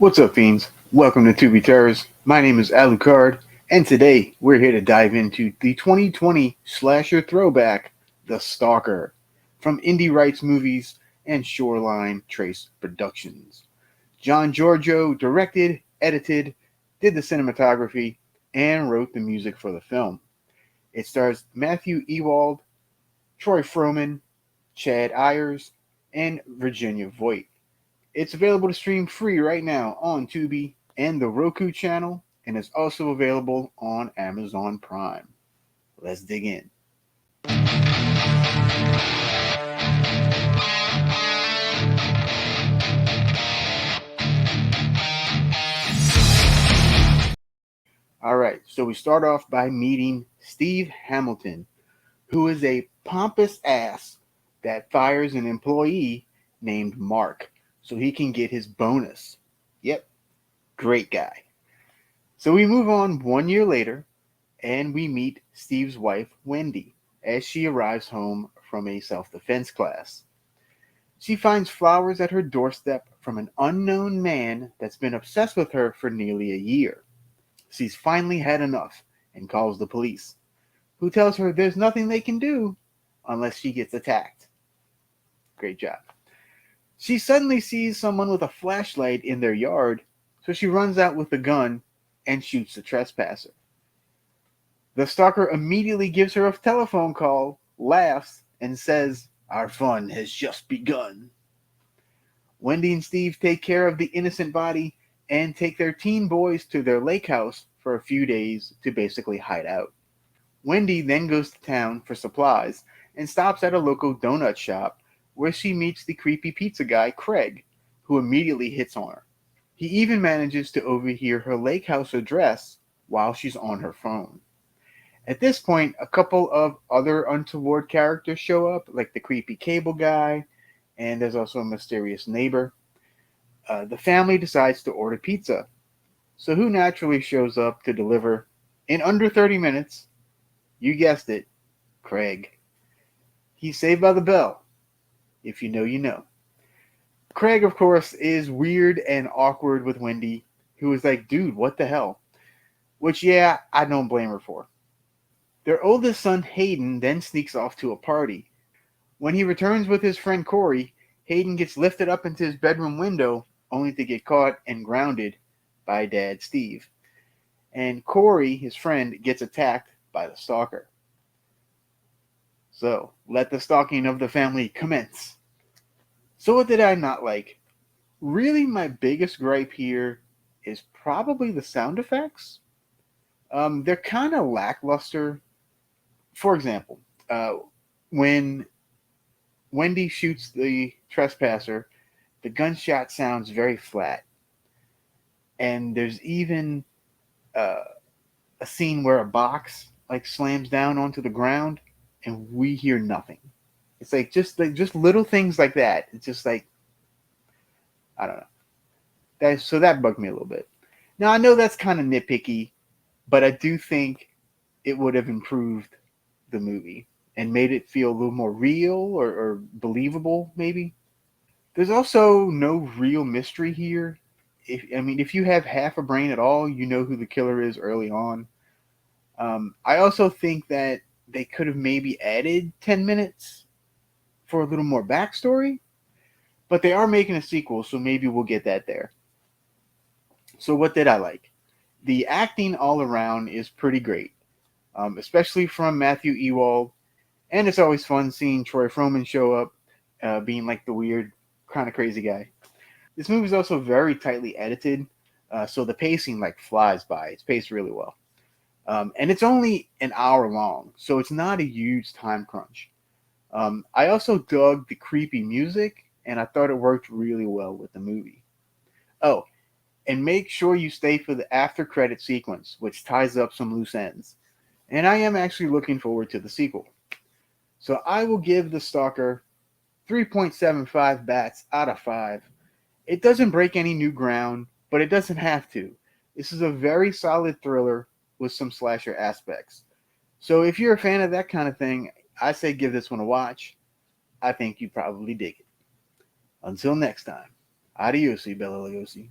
What's up, fiends? Welcome to Tubi Terrors. My name is Lucard, and today we're here to dive into the 2020 slasher throwback, The Stalker, from Indie Rights Movies and Shoreline Trace Productions. John Giorgio directed, edited, did the cinematography, and wrote the music for the film. It stars Matthew Ewald, Troy Froman, Chad Ayers, and Virginia Voigt. It's available to stream free right now on Tubi and the Roku channel, and is also available on Amazon Prime. Let's dig in. All right, so we start off by meeting Steve Hamilton, who is a pompous ass that fires an employee named Mark so he can get his bonus. Yep, great guy. So we move on 1 year later, and we meet Steve's wife, Wendy, as she arrives home from a self-defense class. She finds flowers at her doorstep from an unknown man that's been obsessed with her for nearly a year. She's finally had enough and calls the police, who tells her there's nothing they can do unless she gets attacked. Great job. She suddenly sees someone with a flashlight in their yard, so she runs out with a gun and shoots the trespasser. The stalker immediately gives her a telephone call, laughs, and says, "Our fun has just begun." Wendy and Steve take care of the innocent body and take their teen boys to their lake house for a few days to basically hide out. Wendy then goes to town for supplies and stops at a local donut shop where she meets the creepy pizza guy, Craig, who immediately hits on her. He even manages to overhear her lake house address while she's on her phone. At this point, a couple of other untoward characters show up, like the creepy cable guy, and there's also a mysterious neighbor. The family decides to order pizza. So who naturally shows up to deliver in under 30 minutes? You guessed it, Craig. He's Saved by the Bell. If you know, you know. Craig, of course, is weird and awkward with Wendy, who is like, dude, what the hell? Which, yeah, I don't blame her for. Their oldest son, Hayden, then sneaks off to a party. When he returns with his friend Corey, Hayden gets lifted up into his bedroom window, only to get caught and grounded by Dad Steve. And Corey, his friend, gets attacked by the stalker. So, let the stalking of the family commence. So what did I not like? Really, my biggest gripe here is probably the sound effects. They're kind of lackluster. For example, when Wendy shoots the trespasser, the gunshot sounds very flat. And there's even a scene where a box like slams down onto the ground and we hear nothing. It's like just little things like that. It's just like, I don't know. So that bugged me a little bit. Now I know that's kind of nitpicky, but I do think it would have improved the movie and made it feel a little more real or believable, maybe. There's also no real mystery here. If you have half a brain at all, you know who the killer is early on. I also think that they could have maybe added 10 minutes for a little more backstory, but they are making a sequel, so maybe we'll get that there. So what did I like? The acting all around is pretty great, especially from Matthew Ewald, and it's always fun seeing Troy Froman show up, being like the weird, kind of crazy guy. This movie is also very tightly edited, so the pacing like flies by. It's paced really well. And it's only an hour long, so it's not a huge time crunch. I also dug the creepy music, and I thought it worked really well with the movie. Oh, and make sure you stay for the after credit sequence, which ties up some loose ends. And I am actually looking forward to the sequel. So I will give The Stalker 3.75 bats out of 5. It doesn't break any new ground, but it doesn't have to. This is a very solid thriller with some slasher aspects. So if you're a fan of that kind of thing, I say give this one a watch. I think you probably dig it. Until next time, adios, Bella Lugosi.